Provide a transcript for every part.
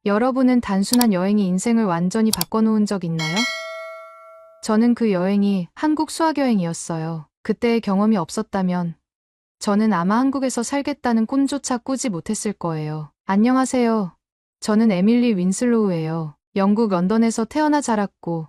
여러분은 단순한 여행이 인생을 완전히 바꿔놓은 적 있나요? 저는 그 여행이 한국 수학여행이었어요. 그때의 경험이 없었다면 저는 아마 한국에서 살겠다는 꿈조차 꾸지 못했을 거예요. 안녕하세요. 저는 에밀리 윈슬로우예요. 영국 런던에서 태어나 자랐고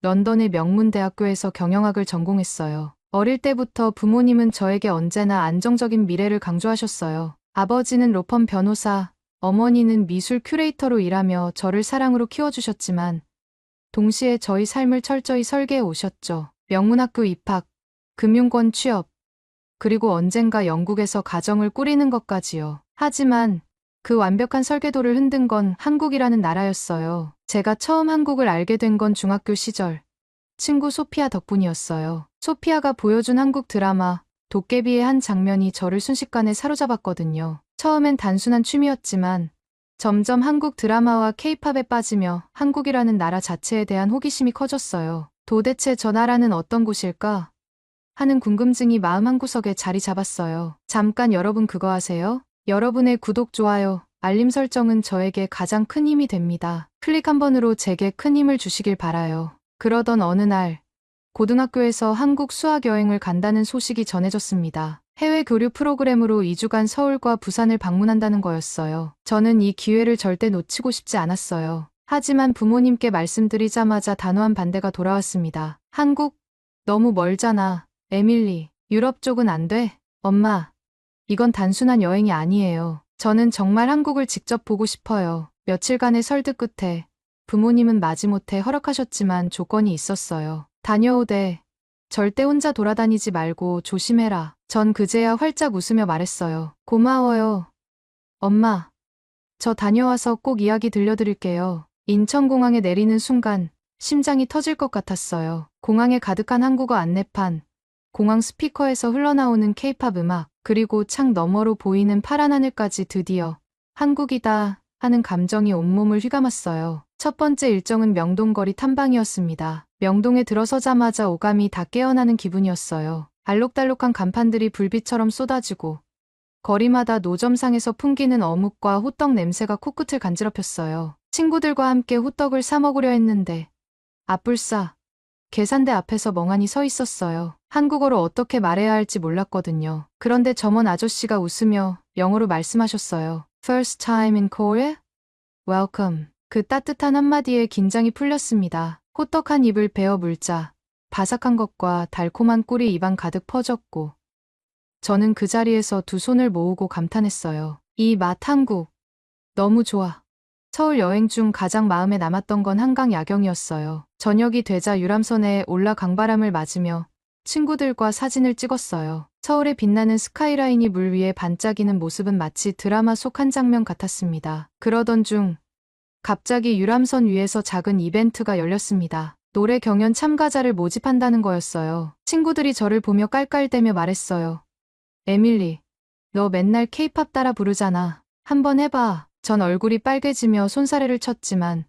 런던의 명문 대학교에서 경영학을 전공했어요. 어릴 때부터 부모님은 저에게 언제나 안정적인 미래를 강조하셨어요. 아버지는 로펌 변호사, 어머니는 미술 큐레이터로 일하며 저를 사랑으로 키워주셨지만 동시에 저희 삶을 철저히 설계해 오셨죠. 명문학교 입학, 금융권 취업, 그리고 언젠가 영국에서 가정을 꾸리는 것까지요. 하지만 그 완벽한 설계도를 흔든 건 한국이라는 나라였어요. 제가 처음 한국을 알게 된 건 중학교 시절 친구 소피아 덕분이었어요. 소피아가 보여준 한국 드라마 도깨비의 한 장면이 저를 순식간에 사로잡았거든요. 처음엔 단순한 취미였지만 점점 한국 드라마와 케이팝에 빠지며 한국이라는 나라 자체에 대한 호기심이 커졌어요. 도대체 저 나라는 어떤 곳일까? 하는 궁금증이 마음 한구석에 자리 잡았어요. 잠깐 여러분 그거 아세요? 여러분의 구독, 좋아요, 알림 설정은 저에게 가장 큰 힘이 됩니다. 클릭 한 번으로 제게 큰 힘을 주시길 바라요. 그러던 어느 날 고등학교에서 한국 수학여행을 간다는 소식이 전해졌습니다. 해외 교류 프로그램으로 2주간 서울과 부산을 방문한다는 거였어요. 저는 이 기회를 절대 놓치고 싶지 않았어요. 하지만 부모님께 말씀드리자마자 단호한 반대가 돌아왔습니다. 한국? 너무 멀잖아. 에밀리, 유럽 쪽은 안 돼? 엄마, 이건 단순한 여행이 아니에요. 저는 정말 한국을 직접 보고 싶어요. 며칠간의 설득 끝에 부모님은 마지못해 허락하셨지만 조건이 있었어요. 다녀오되 절대 혼자 돌아다니지 말고 조심해라. 전 그제야 활짝 웃으며 말했어요. 고마워요. 엄마, 저 다녀와서 꼭 이야기 들려드릴게요. 인천공항에 내리는 순간 심장이 터질 것 같았어요. 공항에 가득한 한국어 안내판, 공항 스피커에서 흘러나오는 케이팝 음악, 그리고 창 너머로 보이는 파란 하늘까지 드디어 한국이다 하는 감정이 온몸을 휘감았어요. 첫 번째 일정은 명동거리 탐방이었습니다. 명동에 들어서자마자 오감이 다 깨어나는 기분이었어요. 알록달록한 간판들이 불빛처럼 쏟아지고 거리마다 노점상에서 풍기는 어묵과 호떡 냄새가 코끝을 간지럽혔어요. 친구들과 함께 호떡을 사 먹으려 했는데 앞불싸 계산대 앞에서 멍하니 서 있었어요. 한국어로 어떻게 말해야 할지 몰랐거든요. 그런데 점원 아저씨가 웃으며 영어로 말씀하셨어요. First time in Korea? Welcome. 그 따뜻한 한마디에 긴장이 풀렸습니다. 호떡 한 입을 베어 물자 바삭한 것과 달콤한 꿀이 입안 가득 퍼졌고 저는 그 자리에서 두 손을 모으고 감탄했어요. 이 맛 한국. 너무 좋아. 서울 여행 중 가장 마음에 남았던 건 한강 야경이었어요. 저녁이 되자 유람선에 올라 강바람을 맞으며 친구들과 사진을 찍었어요. 서울의 빛나는 스카이라인이 물 위에 반짝이는 모습은 마치 드라마 속 한 장면 같았습니다. 그러던 중 갑자기 유람선 위에서 작은 이벤트가 열렸습니다. 노래 경연 참가자를 모집한다는 거였어요. 친구들이 저를 보며 깔깔대며 말했어요. 에밀리, 너 맨날 케이팝 따라 부르잖아. 한번 해봐. 전 얼굴이 빨개지며 손사래를 쳤지만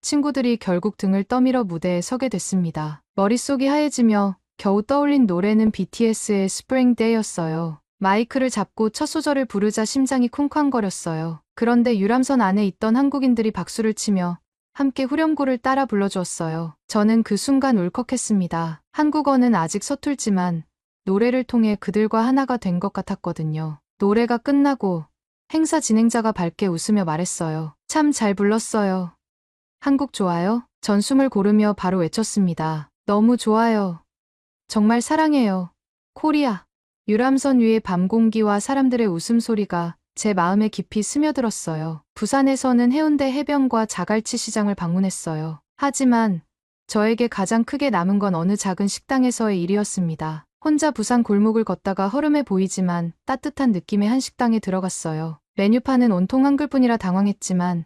친구들이 결국 등을 떠밀어 무대에 서게 됐습니다. 머릿속이 하얘지며 겨우 떠올린 노래는 BTS의 Spring Day였어요. 마이크를 잡고 첫 소절을 부르자 심장이 쿵쾅거렸어요. 그런데 유람선 안에 있던 한국인들이 박수를 치며 함께 후렴구를 따라 불러주었어요. 저는 그 순간 울컥했습니다. 한국어는 아직 서툴지만 노래를 통해 그들과 하나가 된 것 같았거든요. 노래가 끝나고 행사 진행자가 밝게 웃으며 말했어요. 참 잘 불렀어요. 한국 좋아요? 전 숨을 고르며 바로 외쳤습니다. 너무 좋아요. 정말 사랑해요. 코리아. 유람선 위의 밤 공기와 사람들의 웃음소리가 제 마음에 깊이 스며들었어요. 부산에서는 해운대 해변과 자갈치 시장을 방문했어요. 하지만 저에게 가장 크게 남은 건 어느 작은 식당에서의 일이었습니다. 혼자 부산 골목을 걷다가 허름해 보이지만 따뜻한 느낌의 한 식당에 들어갔어요. 메뉴판은 온통 한글뿐이라 당황했지만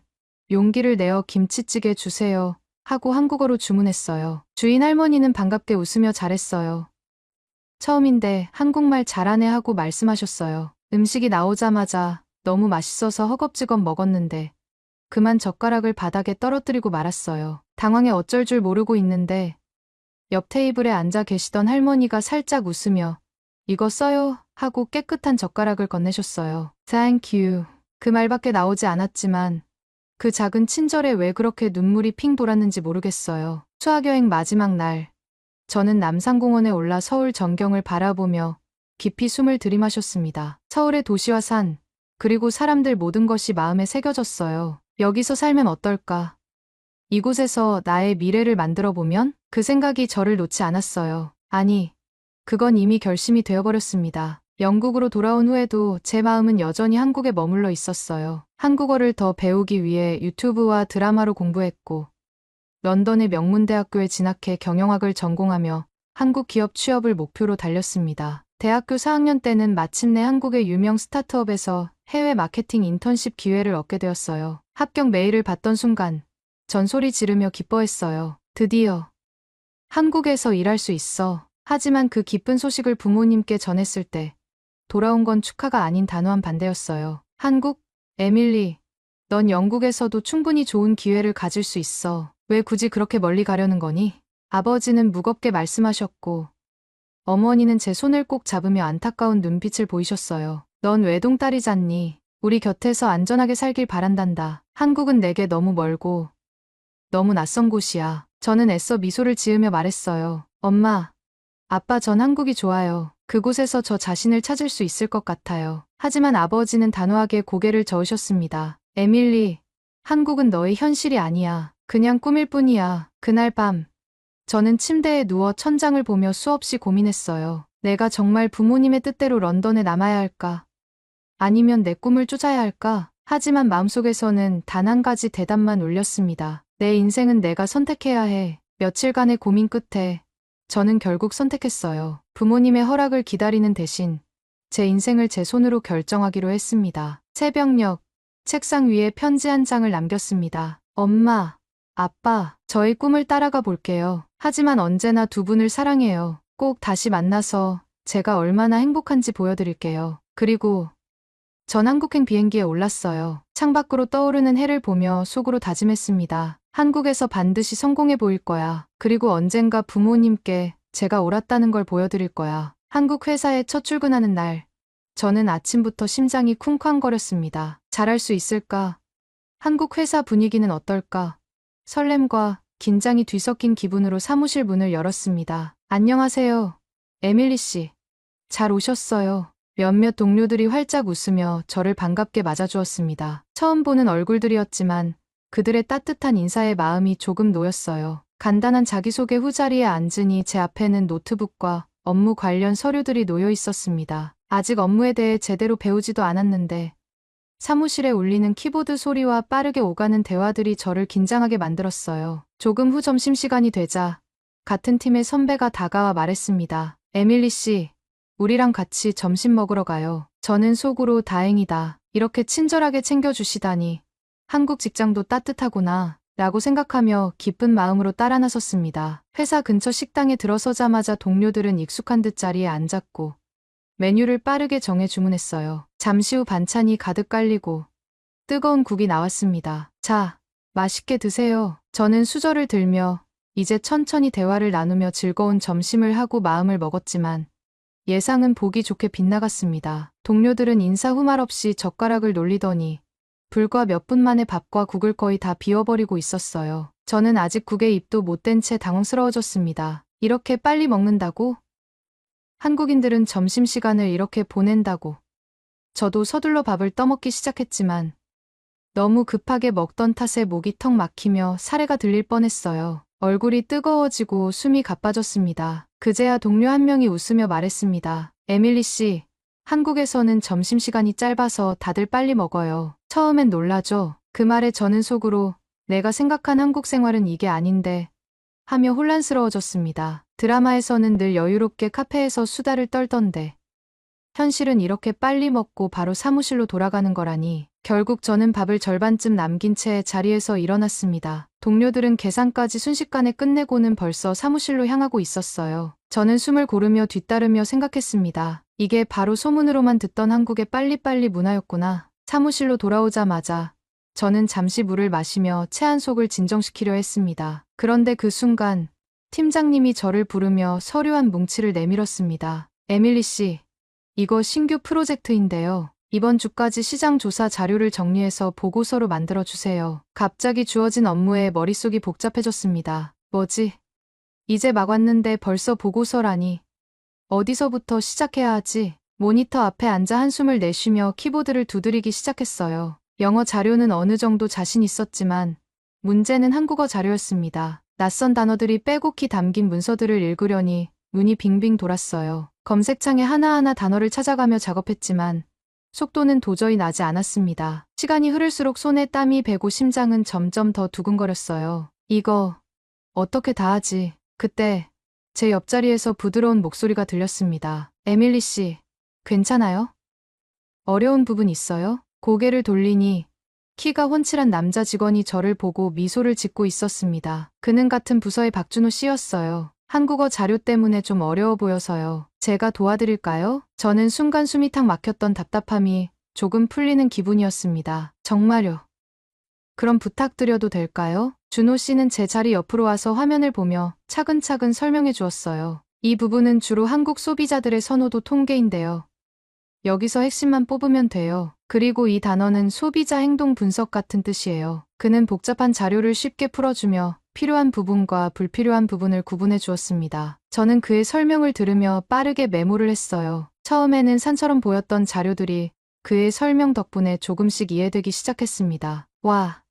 용기를 내어 김치찌개 주세요 하고 한국어로 주문했어요. 주인 할머니는 반갑게 웃으며 잘했어요. 처음인데 한국말 잘하네 하고 말씀하셨어요. 음식이 나오자마자 너무 맛있어서 허겁지겁 먹었는데 그만 젓가락을 바닥에 떨어뜨리고 말았어요. 당황해 어쩔 줄 모르고 있는데 옆 테이블에 앉아 계시던 할머니가 살짝 웃으며 이거 써요 하고 깨끗한 젓가락을 건네셨어요. Thank you. 그 말밖에 나오지 않았지만 그 작은 친절에 왜 그렇게 눈물이 핑 돌았는지 모르겠어요. 수학여행 마지막 날, 저는 남산공원에 올라 서울 전경을 바라보며 깊이 숨을 들이마셨습니다. 서울의 도시와 산, 그리고 사람들 모든 것이 마음에 새겨졌어요. 여기서 살면 어떨까? 이곳에서 나의 미래를 만들어 보면? 그 생각이 저를 놓지 않았어요. 아니, 그건 이미 결심이 되어버렸습니다. 영국으로 돌아온 후에도 제 마음은 여전히 한국에 머물러 있었어요. 한국어를 더 배우기 위해 유튜브와 드라마로 공부했고, 런던의 명문대학교에 진학해 경영학을 전공하며 한국 기업 취업을 목표로 달렸습니다. 대학교 4학년 때는 마침내 한국의 유명 스타트업에서 해외 마케팅 인턴십 기회를 얻게 되었어요. 합격 메일을 받던 순간 전 소리 지르며 기뻐했어요. 드디어 한국에서 일할 수 있어. 하지만 그 기쁜 소식을 부모님께 전했을 때 돌아온 건 축하가 아닌 단호한 반대였어요. 한국? 에밀리, 넌 영국에서도 충분히 좋은 기회를 가질 수 있어. 왜 굳이 그렇게 멀리 가려는 거니? 아버지는 무겁게 말씀하셨고, 어머니는 제 손을 꼭 잡으며 안타까운 눈빛을 보이셨어요. 넌 외동딸이잖니. 우리 곁에서 안전하게 살길 바란단다. 한국은 내게 너무 멀고 너무 낯선 곳이야. 저는 애써 미소를 지으며 말했어요. 엄마, 아빠, 전 한국이 좋아요. 그곳에서 저 자신을 찾을 수 있을 것 같아요. 하지만 아버지는 단호하게 고개를 저으셨습니다. 에밀리, 한국은 너의 현실이 아니야. 그냥 꿈일 뿐이야. 그날 밤, 저는 침대에 누워 천장을 보며 수없이 고민했어요. 내가 정말 부모님의 뜻대로 런던에 남아야 할까? 아니면 내 꿈을 쫓아야 할까? 하지만 마음속에서는 단 한 가지 대답만 울렸습니다. 내 인생은 내가 선택해야 해. 며칠간의 고민 끝에 저는 결국 선택했어요. 부모님의 허락을 기다리는 대신 제 인생을 제 손으로 결정하기로 했습니다. 새벽녘, 책상 위에 편지 한 장을 남겼습니다. 엄마, 아빠, 저의 꿈을 따라가 볼게요. 하지만 언제나 두 분을 사랑해요. 꼭 다시 만나서 제가 얼마나 행복한지 보여드릴게요. 그리고 전 한국행 비행기에 올랐어요. 창밖으로 떠오르는 해를 보며 속으로 다짐했습니다. 한국에서 반드시 성공해 보일 거야. 그리고 언젠가 부모님께 제가 옳았다는 걸 보여드릴 거야. 한국 회사에 첫 출근하는 날, 저는 아침부터 심장이 쿵쾅거렸습니다. 잘할 수 있을까? 한국 회사 분위기는 어떨까? 설렘과 긴장이 뒤섞인 기분으로 사무실 문을 열었습니다. 안녕하세요, 에밀리 씨. 잘 오셨어요. 몇몇 동료들이 활짝 웃으며 저를 반갑게 맞아주었습니다. 처음 보는 얼굴들이었지만 그들의 따뜻한 인사에 마음이 조금 놓였어요. 간단한 자기소개 후 자리에 앉으니 제 앞에는 노트북과 업무 관련 서류들이 놓여 있었습니다. 아직 업무에 대해 제대로 배우지도 않았는데 사무실에 울리는 키보드 소리와 빠르게 오가는 대화들이 저를 긴장하게 만들었어요. 조금 후 점심시간이 되자 같은 팀의 선배가 다가와 말했습니다. 에밀리 씨, 우리랑 같이 점심 먹으러 가요. 저는 속으로 다행이다. 이렇게 친절하게 챙겨주시다니. 한국 직장도 따뜻하구나. 라고 생각하며 기쁜 마음으로 따라 나섰습니다. 회사 근처 식당에 들어서자마자 동료들은 익숙한 듯 자리에 앉았고 메뉴를 빠르게 정해 주문했어요. 잠시 후 반찬이 가득 깔리고 뜨거운 국이 나왔습니다. 자, 맛있게 드세요. 저는 수저를 들며 이제 천천히 대화를 나누며 즐거운 점심을 하고 마음을 먹었지만 예상은 보기 좋게 빗나갔습니다. 동료들은 인사 후 말없이 젓가락을 놀리더니 불과 몇 분 만에 밥과 국을 거의 다 비워버리고 있었어요. 저는 아직 국에 입도 못 댄 채 당황스러워졌습니다. 이렇게 빨리 먹는다고? 한국인들은 점심시간을 이렇게 보낸다고. 저도 서둘러 밥을 떠먹기 시작했지만 너무 급하게 먹던 탓에 목이 턱 막히며 사레가 들릴 뻔했어요. 얼굴이 뜨거워지고 숨이 가빠졌습니다. 그제야 동료 한 명이 웃으며 말했습니다. 에밀리 씨, 한국에서는 점심시간이 짧아서 다들 빨리 먹어요. 처음엔 놀라죠. 그 말에 저는 속으로 내가 생각한 한국 생활은 이게 아닌데 하며 혼란스러워졌습니다. 드라마에서는 늘 여유롭게 카페에서 수다를 떨던데 현실은 이렇게 빨리 먹고 바로 사무실로 돌아가는 거라니. 결국 저는 밥을 절반쯤 남긴 채 자리에서 일어났습니다. 동료들은 계산까지 순식간에 끝내고는 벌써 사무실로 향하고 있었어요. 저는 숨을 고르며 뒤따르며 생각했습니다. 이게 바로 소문으로만 듣던 한국의 빨리빨리 문화였구나. 사무실로 돌아오자마자 저는 잠시 물을 마시며 체한 속을 진정시키려 했습니다. 그런데 그 순간 팀장님이 저를 부르며 서류 한 뭉치를 내밀었습니다. 에밀리 씨, 이거 신규 프로젝트인데요. 이번 주까지 시장 조사 자료를 정리해서 보고서로 만들어 주세요. 갑자기 주어진 업무에 머릿속이 복잡해졌습니다. 뭐지? 이제 막 왔는데 벌써 보고서라니. 어디서부터 시작해야 하지? 모니터 앞에 앉아 한숨을 내쉬며 키보드를 두드리기 시작했어요. 영어 자료는 어느 정도 자신 있었지만 문제는 한국어 자료였습니다. 낯선 단어들이 빼곡히 담긴 문서들을 읽으려니 눈이 빙빙 돌았어요. 검색창에 하나하나 단어를 찾아가며 작업했지만 속도는 도저히 나지 않았습니다. 시간이 흐를수록 손에 땀이 배고 심장은 점점 더 두근거렸어요. 이거 어떻게 다 하지? 그때 제 옆자리에서 부드러운 목소리가 들렸습니다. 에밀리 씨, 괜찮아요? 어려운 부분 있어요? 고개를 돌리니 키가 훤칠한 남자 직원이 저를 보고 미소를 짓고 있었습니다. 그는 같은 부서의 박준호 씨였어요. 한국어 자료 때문에 좀 어려워 보여서요. 제가 도와드릴까요? 저는 순간 숨이 탁 막혔던 답답함이 조금 풀리는 기분이었습니다. 정말요? 그럼 부탁드려도 될까요? 준호 씨는 제 자리 옆으로 와서 화면을 보며 차근차근 설명해 주었어요. 이 부분은 주로 한국 소비자들의 선호도 통계인데요. 여기서 핵심만 뽑으면 돼요. 그리고 이 단어는 소비자 행동 분석 같은 뜻이에요. 그는 복잡한 자료를 쉽게 풀어주며 필요한 부분과 불필요한 부분을 구분해 주었습니다. 저는 그의 설명을 들으며 빠르게 메모를 했어요. 처음에는 산처럼 보였던 자료들이 그의 설명 덕분에 조금씩 이해되기 시작했습니다. 와,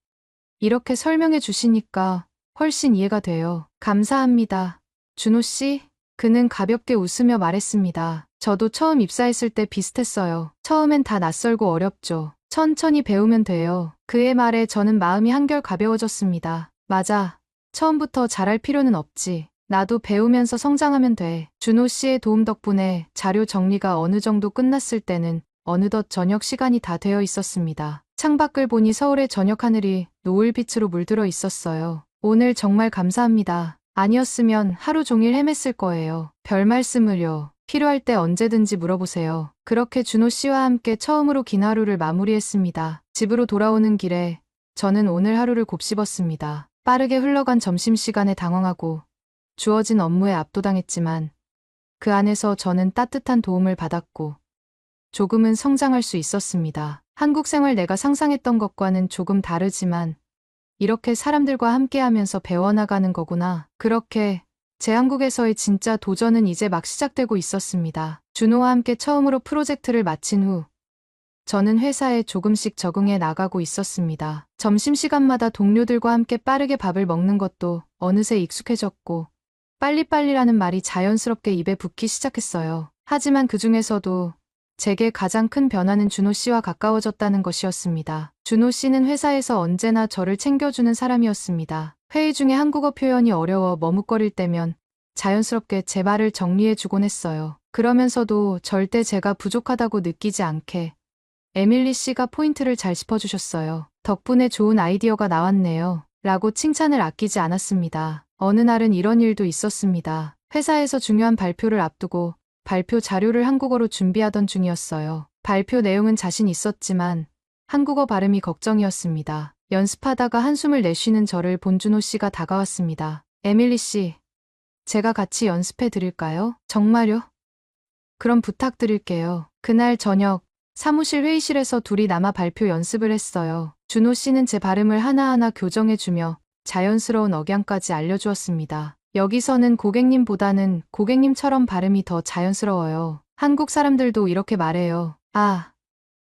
이렇게 설명해 주시니까 훨씬 이해가 돼요. 감사합니다. 준호 씨? 그는 가볍게 웃으며 말했습니다. 저도 처음 입사했을 때 비슷했어요. 처음엔 다 낯설고 어렵죠. 천천히 배우면 돼요. 그의 말에 저는 마음이 한결 가벼워졌습니다. 맞아. 처음부터 잘할 필요는 없지. 나도 배우면서 성장하면 돼. 준호 씨의 도움 덕분에 자료 정리가 어느 정도 끝났을 때는 어느덧 저녁 시간이 다 되어 있었습니다. 창밖을 보니 서울의 저녁 하늘이 노을빛으로 물들어 있었어요. 오늘 정말 감사합니다. 아니었으면 하루 종일 헤맸을 거예요. 별 말씀을요. 필요할 때 언제든지 물어보세요. 그렇게 준호 씨와 함께 처음으로 긴 하루를 마무리했습니다. 집으로 돌아오는 길에 저는 오늘 하루를 곱씹었습니다. 빠르게 흘러간 점심시간에 당황하고 주어진 업무에 압도당했지만 그 안에서 저는 따뜻한 도움을 받았고 조금은 성장할 수 있었습니다. 한국 생활 내가 상상했던 것과는 조금 다르지만 이렇게 사람들과 함께하면서 배워나가는 거구나. 그렇게 제 한국에서의 진짜 도전은 이제 막 시작되고 있었습니다. 준호와 함께 처음으로 프로젝트를 마친 후 저는 회사에 조금씩 적응해 나가고 있었습니다. 점심시간마다 동료들과 함께 빠르게 밥을 먹는 것도 어느새 익숙해졌고 빨리빨리라는 말이 자연스럽게 입에 붙기 시작했어요. 하지만 그 중에서도 제게 가장 큰 변화는 준호 씨와 가까워졌다는 것이었습니다. 준호 씨는 회사에서 언제나 저를 챙겨주는 사람이었습니다. 회의 중에 한국어 표현이 어려워 머뭇거릴 때면 자연스럽게 제 말을 정리해주곤 했어요. 그러면서도 절대 제가 부족하다고 느끼지 않게 에밀리 씨가 포인트를 잘 짚어주셨어요. 덕분에 좋은 아이디어가 나왔네요. 라고 칭찬을 아끼지 않았습니다. 어느 날은 이런 일도 있었습니다. 회사에서 중요한 발표를 앞두고 발표 자료를 한국어로 준비하던 중이었어요. 발표 내용은 자신 있었지만 한국어 발음이 걱정이었습니다. 연습하다가 한숨을 내쉬는 저를 본 준호 씨가 다가왔습니다. 에밀리 씨, 제가 같이 연습해 드릴까요? 정말요? 그럼 부탁드릴게요. 그날 저녁 사무실 회의실에서 둘이 남아 발표 연습을 했어요. 준호 씨는 제 발음을 하나하나 교정해주며 자연스러운 억양까지 알려주었습니다. 여기서는 고객님보다는 고객님처럼 발음이 더 자연스러워요. 한국 사람들도 이렇게 말해요. 아,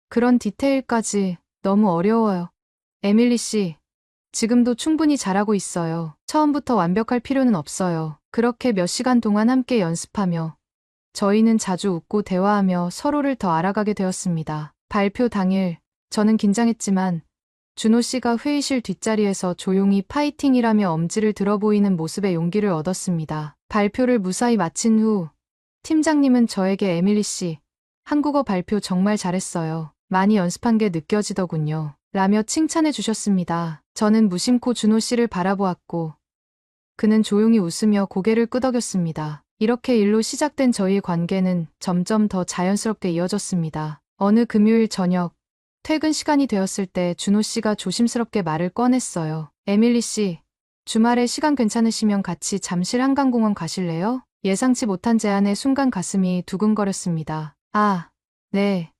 그런 디테일까지 너무 어려워요. 에밀리 씨, 지금도 충분히 잘하고 있어요. 처음부터 완벽할 필요는 없어요. 그렇게 몇 시간 동안 함께 연습하며 저희는 자주 웃고 대화하며 서로를 더 알아가게 되었습니다. 발표 당일, 저는 긴장했지만 준호 씨가 회의실 뒷자리에서 조용히 파이팅이라며 엄지를 들어 보이는 모습에 용기를 얻었습니다. 발표를 무사히 마친 후 팀장님은 저에게 에밀리 씨, 한국어 발표 정말 잘했어요. 많이 연습한 게 느껴지더군요. 라며 칭찬해 주셨습니다. 저는 무심코 준호 씨를 바라보았고 그는 조용히 웃으며 고개를 끄덕였습니다. 이렇게 일로 시작된 저희의 관계는 점점 더 자연스럽게 이어졌습니다. 어느 금요일 저녁, 퇴근 시간이 되었을 때 준호 씨가 조심스럽게 말을 꺼냈어요. 에밀리 씨, 주말에 시간 괜찮으시면 같이 잠실 한강공원 가실래요? 예상치 못한 제안에 순간 가슴이 두근거렸습니다. 아, 네.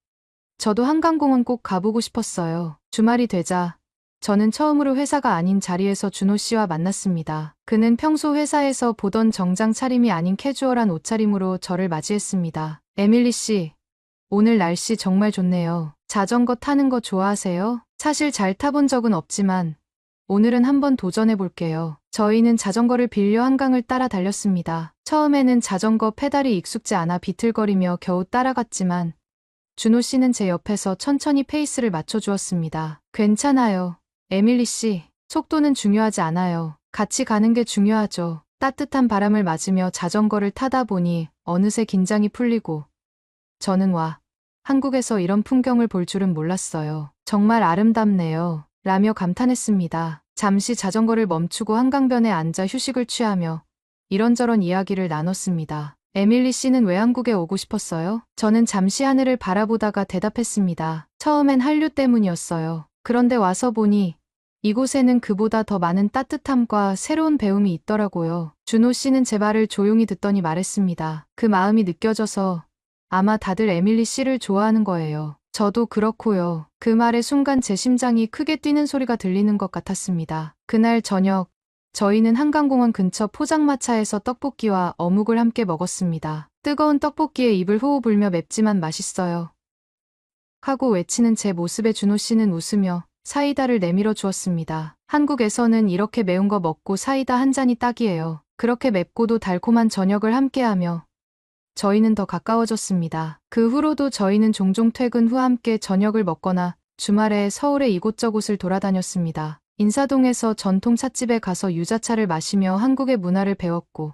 저도 한강공원 꼭 가보고 싶었어요. 주말이 되자 저는 처음으로 회사가 아닌 자리에서 준호 씨와 만났습니다. 그는 평소 회사에서 보던 정장 차림이 아닌 캐주얼한 옷차림으로 저를 맞이했습니다. 에밀리 씨, 오늘 날씨 정말 좋네요. 자전거 타는 거 좋아하세요? 사실 잘 타본 적은 없지만 오늘은 한번 도전해 볼게요. 저희는 자전거를 빌려 한강을 따라 달렸습니다. 처음에는 자전거 페달이 익숙지 않아 비틀거리며 겨우 따라갔지만 준호 씨는 제 옆에서 천천히 페이스를 맞춰주었습니다. 괜찮아요. 에밀리 씨, 속도는 중요하지 않아요. 같이 가는 게 중요하죠. 따뜻한 바람을 맞으며 자전거를 타다 보니 어느새 긴장이 풀리고 저는 한국에서 이런 풍경을 볼 줄은 몰랐어요. 정말 아름답네요. 라며 감탄했습니다. 잠시 자전거를 멈추고 한강변에 앉아 휴식을 취하며 이런저런 이야기를 나눴습니다. 에밀리 씨는 왜 한국에 오고 싶었어요? 저는 잠시 하늘을 바라보다가 대답했습니다. 처음엔 한류 때문이었어요. 그런데 와서 보니 이곳에는 그보다 더 많은 따뜻함과 새로운 배움이 있더라고요. 준호 씨는 제 말을 조용히 듣더니 말했습니다. 그 마음이 느껴져서 아마 다들 에밀리 씨를 좋아하는 거예요. 저도 그렇고요. 그 말의 순간 제 심장이 크게 뛰는 소리가 들리는 것 같았습니다. 그날 저녁, 저희는 한강공원 근처 포장마차에서 떡볶이와 어묵을 함께 먹었습니다. 뜨거운 떡볶이에 입을 호호 불며 맵지만 맛있어요 하고 외치는 제 모습에 준호 씨는 웃으며 사이다를 내밀어 주었습니다. 한국에서는 이렇게 매운 거 먹고 사이다 한 잔이 딱이에요. 그렇게 맵고도 달콤한 저녁을 함께하며 저희는 더 가까워졌습니다. 그 후로도 저희는 종종 퇴근 후 함께 저녁을 먹거나 주말에 서울의 이곳저곳을 돌아다녔습니다. 인사동에서 전통 찻집에 가서 유자차를 마시며 한국의 문화를 배웠고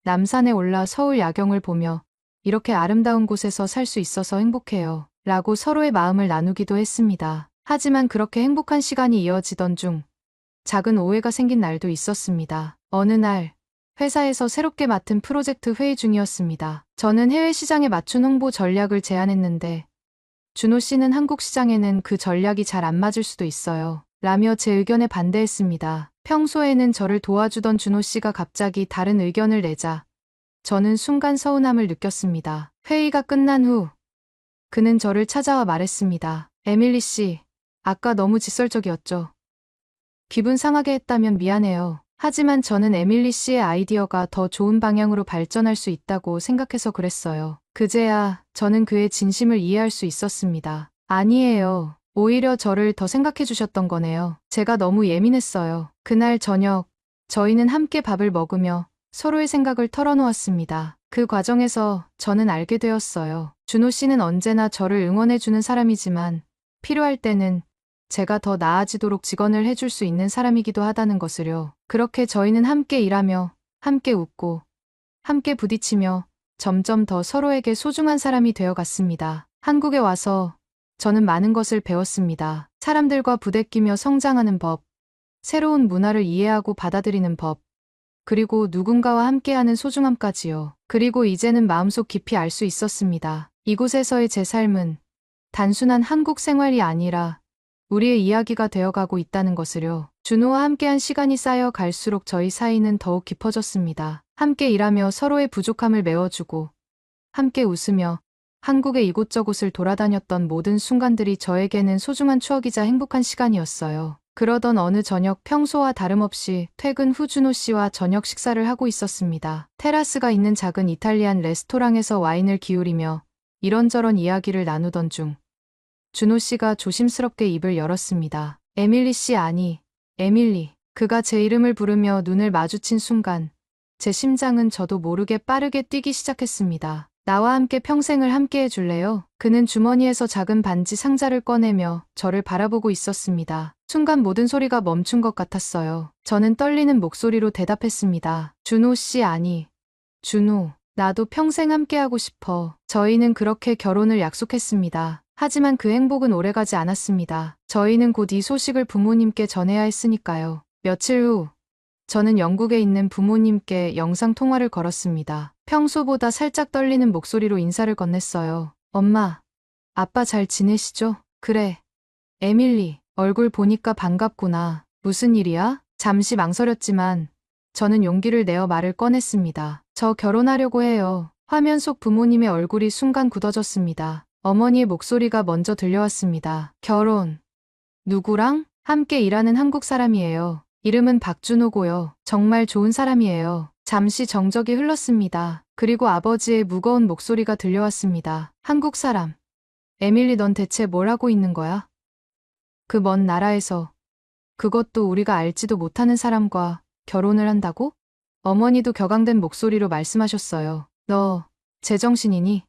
남산에 올라 서울 야경을 보며 이렇게 아름다운 곳에서 살 수 있어서 행복해요. 라고 서로의 마음을 나누기도 했습니다. 하지만 그렇게 행복한 시간이 이어지던 중 작은 오해가 생긴 날도 있었습니다. 어느 날 회사에서 새롭게 맡은 프로젝트 회의 중이었습니다. 저는 해외 시장에 맞춘 홍보 전략을 제안했는데 준호 씨는 한국 시장에는 그 전략이 잘 안 맞을 수도 있어요. 라며 제 의견에 반대했습니다. 평소에는 저를 도와주던 준호 씨가 갑자기 다른 의견을 내자 저는 순간 서운함을 느꼈습니다. 회의가 끝난 후 그는 저를 찾아와 말했습니다. 에밀리 씨, 아까 너무 직설적이었죠. 기분 상하게 했다면 미안해요. 하지만 저는 에밀리 씨의 아이디어가 더 좋은 방향으로 발전할 수 있다고 생각해서 그랬어요. 그제야 저는 그의 진심을 이해할 수 있었습니다. 아니에요. 오히려 저를 더 생각해 주셨던 거네요. 제가 너무 예민했어요. 그날 저녁, 저희는 함께 밥을 먹으며 서로의 생각을 털어놓았습니다. 그 과정에서 저는 알게 되었어요. 준호 씨는 언제나 저를 응원해주는 사람이지만 필요할 때는 제가 더 나아지도록 직언을 해줄 수 있는 사람이기도 하다는 것을요. 그렇게 저희는 함께 일하며, 함께 웃고, 함께 부딪히며 점점 더 서로에게 소중한 사람이 되어갔습니다. 한국에 와서 저는 많은 것을 배웠습니다. 사람들과 부대끼며 성장하는 법, 새로운 문화를 이해하고 받아들이는 법, 그리고 누군가와 함께하는 소중함까지요. 그리고 이제는 마음속 깊이 알 수 있었습니다. 이곳에서의 제 삶은 단순한 한국 생활이 아니라 우리의 이야기가 되어가고 있다는 것을요. 준호와 함께한 시간이 쌓여 갈수록 저희 사이는 더욱 깊어졌습니다. 함께 일하며 서로의 부족함을 메워주고 함께 웃으며 한국의 이곳저곳을 돌아다녔던 모든 순간들이 저에게는 소중한 추억이자 행복한 시간이었어요. 그러던 어느 저녁 평소와 다름없이 퇴근 후 준호 씨와 저녁 식사를 하고 있었습니다. 테라스가 있는 작은 이탈리안 레스토랑에서 와인을 기울이며 이런저런 이야기를 나누던 중 준호 씨가 조심스럽게 입을 열었습니다. 에밀리 씨 아니, 에밀리. 그가 제 이름을 부르며 눈을 마주친 순간 제 심장은 저도 모르게 빠르게 뛰기 시작했습니다. 나와 함께 평생을 함께 해줄래요? 그는 주머니에서 작은 반지 상자를 꺼내며 저를 바라보고 있었습니다. 순간 모든 소리가 멈춘 것 같았어요. 저는 떨리는 목소리로 대답했습니다. 준호 씨 아니, 준호. 나도 평생 함께하고 싶어. 저희는 그렇게 결혼을 약속했습니다. 하지만 그 행복은 오래가지 않았습니다. 저희는 곧 이 소식을 부모님께 전해야 했으니까요. 며칠 후 저는 영국에 있는 부모님께 영상통화를 걸었습니다. 평소보다 살짝 떨리는 목소리로 인사를 건넸어요. 엄마, 아빠 잘 지내시죠? 그래. 에밀리, 얼굴 보니까 반갑구나. 무슨 일이야? 잠시 망설였지만 저는 용기를 내어 말을 꺼냈습니다. 저 결혼하려고 해요. 화면 속 부모님의 얼굴이 순간 굳어졌습니다. 어머니의 목소리가 먼저 들려왔습니다. 결혼. 누구랑? 함께 일하는 한국 사람이에요. 이름은 박준호고요. 정말 좋은 사람이에요. 잠시 정적이 흘렀습니다. 그리고 아버지의 무거운 목소리가 들려왔습니다. 한국 사람. 에밀리, 넌 대체 뭘 하고 있는 거야? 그 먼 나라에서, 그것도 우리가 알지도 못하는 사람과 결혼을 한다고? 어머니도 격앙된 목소리로 말씀하셨어요. 너 제정신이니?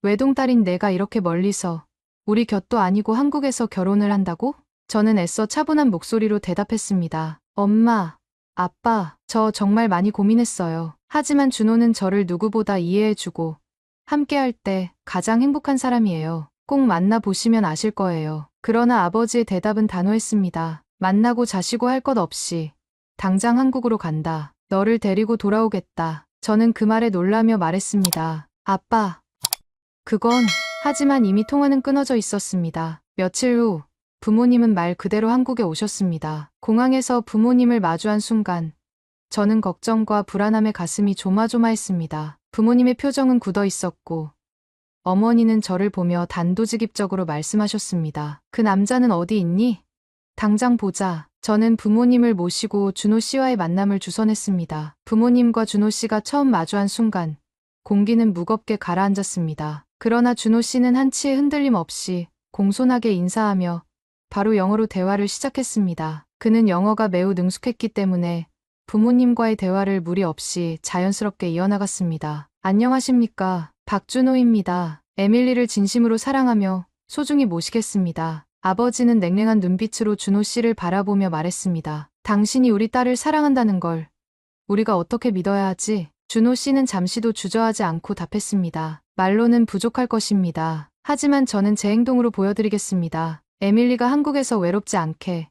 외동딸인 내가 이렇게 멀리서 우리 곁도 아니고 한국에서 결혼을 한다고? 저는 애써 차분한 목소리로 대답했습니다. 엄마, 아빠, 저 정말 많이 고민했어요. 하지만 준호는 저를 누구보다 이해해주고 함께할 때 가장 행복한 사람이에요. 꼭 만나보시면 아실 거예요. 그러나 아버지의 대답은 단호했습니다. 만나고 자시고 할 것 없이 당장 한국으로 간다. 너를 데리고 돌아오겠다. 저는 그 말에 놀라며 말했습니다. 아빠. 그건, 하지만 이미 통화는 끊어져 있었습니다. 며칠 후 부모님은 말 그대로 한국에 오셨습니다. 공항에서 부모님을 마주한 순간 저는 걱정과 불안함에 가슴이 조마조마했습니다. 부모님의 표정은 굳어 있었고 어머니는 저를 보며 단도직입적으로 말씀하셨습니다. 그 남자는 어디 있니? 당장 보자. 저는 부모님을 모시고 준호 씨와의 만남을 주선했습니다. 부모님과 준호 씨가 처음 마주한 순간 공기는 무겁게 가라앉았습니다. 그러나 준호 씨는 한치의 흔들림 없이 공손하게 인사하며 바로 영어로 대화를 시작했습니다. 그는 영어가 매우 능숙했기 때문에 부모님과의 대화를 무리 없이 자연스럽게 이어나갔습니다. 안녕하십니까. 박준호입니다. 에밀리를 진심으로 사랑하며 소중히 모시겠습니다. 아버지는 냉랭한 눈빛으로 준호 씨를 바라보며 말했습니다. 당신이 우리 딸을 사랑한다는 걸 우리가 어떻게 믿어야 하지? 준호 씨는 잠시도 주저하지 않고 답했습니다. 말로는 부족할 것입니다. 하지만 저는 제 행동으로 보여드리겠습니다. 에밀리가 한국에서 외롭지 않게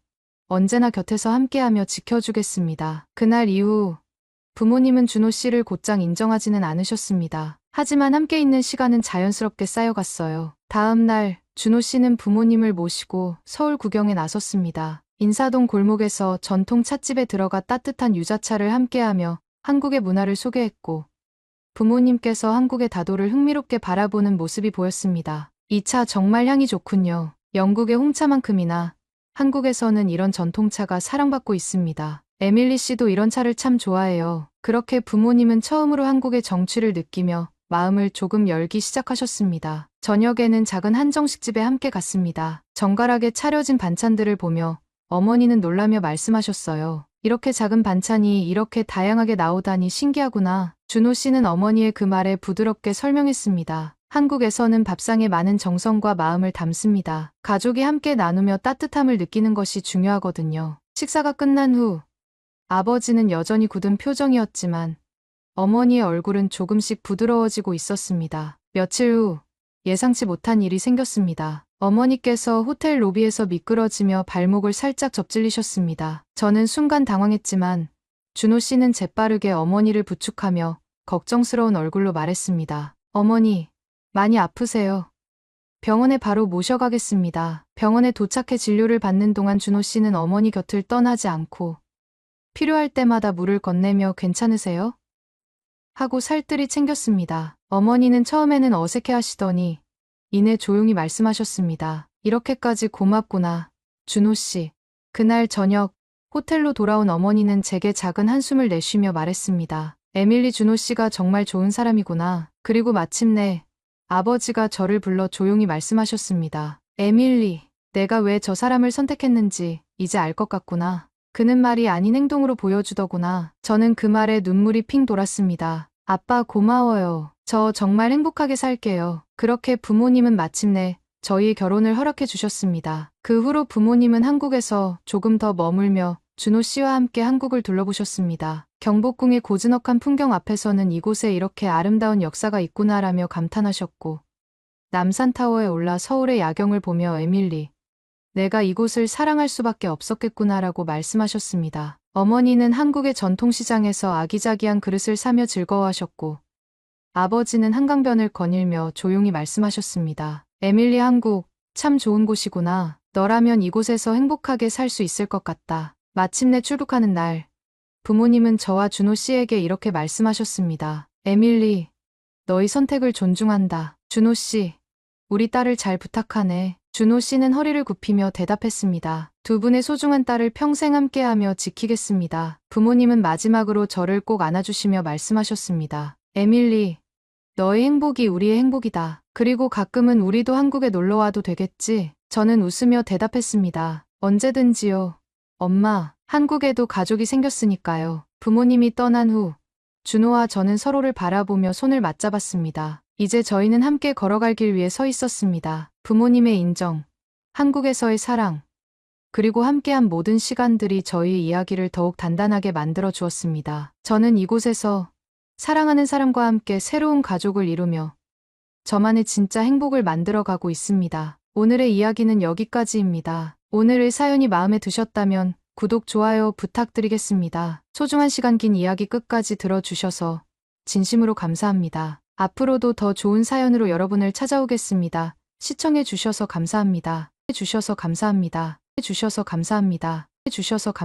언제나 곁에서 함께하며 지켜주겠습니다. 그날 이후 부모님은 준호 씨를 곧장 인정하지는 않으셨습니다. 하지만 함께 있는 시간은 자연스럽게 쌓여갔어요. 다음 날 준호 씨는 부모님을 모시고 서울 구경에 나섰습니다. 인사동 골목에서 전통 찻집에 들어가 따뜻한 유자차를 함께하며 한국의 문화를 소개했고 부모님께서 한국의 다도를 흥미롭게 바라보는 모습이 보였습니다. 이 차 정말 향이 좋군요. 영국의 홍차만큼이나 한국에서는 이런 전통차가 사랑받고 있습니다. 에밀리 씨도 이런 차를 참 좋아해요. 그렇게 부모님은 처음으로 한국의 정취를 느끼며 마음을 조금 열기 시작하셨습니다. 저녁에는 작은 한정식집에 함께 갔습니다. 정갈하게 차려진 반찬들을 보며 어머니는 놀라며 말씀하셨어요. 이렇게 작은 반찬이 이렇게 다양하게 나오다니 신기하구나. 준호 씨는 어머니의 그 말에 부드럽게 설명했습니다. 한국에서는 밥상에 많은 정성과 마음을 담습니다. 가족이 함께 나누며 따뜻함을 느끼는 것이 중요하거든요. 식사가 끝난 후 아버지는 여전히 굳은 표정이었지만 어머니의 얼굴은 조금씩 부드러워지고 있었습니다. 며칠 후 예상치 못한 일이 생겼습니다. 어머니께서 호텔 로비에서 미끄러지며 발목을 살짝 접질리셨습니다. 저는 순간 당황했지만 준호 씨는 재빠르게 어머니를 부축하며 걱정스러운 얼굴로 말했습니다. 어머니, 많이 아프세요. 병원에 바로 모셔가겠습니다. 병원에 도착해 진료를 받는 동안 준호 씨는 어머니 곁을 떠나지 않고 필요할 때마다 물을 건네며 괜찮으세요? 하고 살뜰히 챙겼습니다. 어머니는 처음에는 어색해 하시더니 이내 조용히 말씀하셨습니다. 이렇게까지 고맙구나, 준호 씨. 그날 저녁 호텔로 돌아온 어머니는 제게 작은 한숨을 내쉬며 말했습니다. 에밀리, 준호 씨가 정말 좋은 사람이구나. 그리고 마침내 아버지가 저를 불러 조용히 말씀하셨습니다. 에밀리, 내가 왜 저 사람을 선택했는지 이제 알 것 같구나. 그는 말이 아닌 행동으로 보여주더구나. 저는 그 말에 눈물이 핑 돌았습니다. 아빠, 고마워요. 저 정말 행복하게 살게요. 그렇게 부모님은 마침내 저희의 결혼을 허락해 주셨습니다. 그 후로 부모님은 한국에서 조금 더 머물며 준호 씨와 함께 한국을 둘러보셨습니다. 경복궁의 고즈넉한 풍경 앞에서는 이곳에 이렇게 아름다운 역사가 있구나라며 감탄하셨고 남산타워에 올라 서울의 야경을 보며 에밀리, 내가 이곳을 사랑할 수밖에 없었겠구나라고 말씀하셨습니다. 어머니는 한국의 전통시장에서 아기자기한 그릇을 사며 즐거워하셨고 아버지는 한강변을 거닐며 조용히 말씀하셨습니다. 에밀리, 한국 참 좋은 곳이구나. 너라면 이곳에서 행복하게 살 수 있을 것 같다. 마침내 출국하는 날 부모님은 저와 준호 씨에게 이렇게 말씀하셨습니다. 에밀리, 너희 선택을 존중한다. 준호 씨, 우리 딸을 잘 부탁하네. 준호 씨는 허리를 굽히며 대답했습니다. 두 분의 소중한 딸을 평생 함께하며 지키겠습니다. 부모님은 마지막으로 저를 꼭 안아주시며 말씀하셨습니다. 에밀리, 너의 행복이 우리의 행복이다. 그리고 가끔은 우리도 한국에 놀러와도 되겠지? 저는 웃으며 대답했습니다. 언제든지요. 엄마, 한국에도 가족이 생겼으니까요. 부모님이 떠난 후 준호와 저는 서로를 바라보며 손을 맞잡았습니다. 이제 저희는 함께 걸어갈 길 위에 서 있었습니다. 부모님의 인정, 한국에서의 사랑, 그리고 함께한 모든 시간들이 저희의 이야기를 더욱 단단하게 만들어 주었습니다. 저는 이곳에서 사랑하는 사람과 함께 새로운 가족을 이루며 저만의 진짜 행복을 만들어가고 있습니다. 오늘의 이야기는 여기까지입니다. 오늘의 사연이 마음에 드셨다면 구독, 좋아요 부탁드리겠습니다. 소중한 시간 긴 이야기 끝까지 들어주셔서 진심으로 감사합니다. 앞으로도 더 좋은 사연으로 여러분을 찾아오겠습니다. 시청해주셔서 감사합니다. 해주셔서 감사합니다. 해주셔서 감사합니다. 해주셔서 감사합니다.